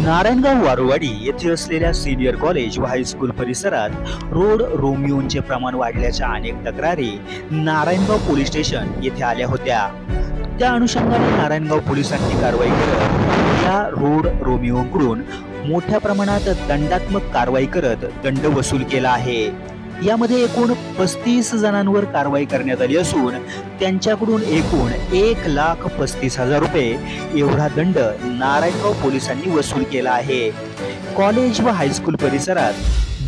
नारायणगाव वारुवाडी येथे असलेल्या senior college व हायस्कूल परिसरात रोड रोमिओंचे प्रमाण वाढल्याच्या अनेक तक्रारी नारायणगाव पोलीस स्टेशन येथे आल्या होत्या। त्या अनुषंगाने नारायणगाव पोलिसांनी कारवाई करत या रोड रोमिओंकडून मोठ्या प्रमाणात दंडात्मक कारवाई करत दंड वसूल केला आहे। यामध्ये एकूण 35 जणांवर कारवाई करण्यात आली असून त्यांच्याकडून एकूण 1,35,000 रुपये एवढा दंड नारायणगाव पोलिसांनी वसूल केला आहे। कॉलेज व हायस्कूल परिसरात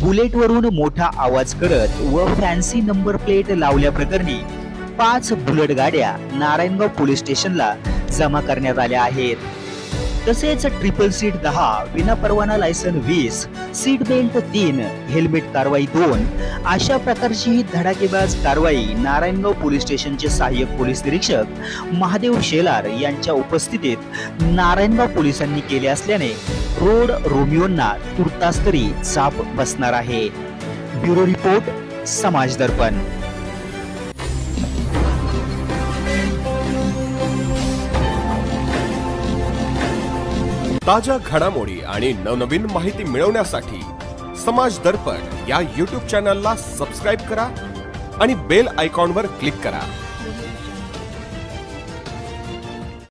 बुलेटवरून मोठा आवाज करत व फॅन्सी नंबर प्लेट लावल्याप्रकरणी 5 बुलेट गाड्या नारायणगाव पोलीस स्टेशनला जमा करण्यात आल्या आहेत। तसेच ट्रिपल सीट 10, विना परवाना लायसन 20, सीट बेल्ट 3, हेल्मेट कारवाई 2 अशा प्रकारची ही धडाकेबाज कारवाई नारायणगाव पोलीस स्टेशनचे सहाय्यक पोलीस निरीक्षक महादेव शेलार यांच्या उपस्थितीत नारायणगाव पोलिसांनी केले असल्याने रोड रोमिओंना तुर्तास तरी चाप बसणार आहे। ब्युरो रिपोर्ट, समाज दर्पण। ताजा घडामोडी आणि नवनवीन माहिती मिळवण्यासाठी समाज दर्पण या YouTube चॅनलला सबस्क्राइब करा आणि बेल आयकॉनवर क्लिक करा।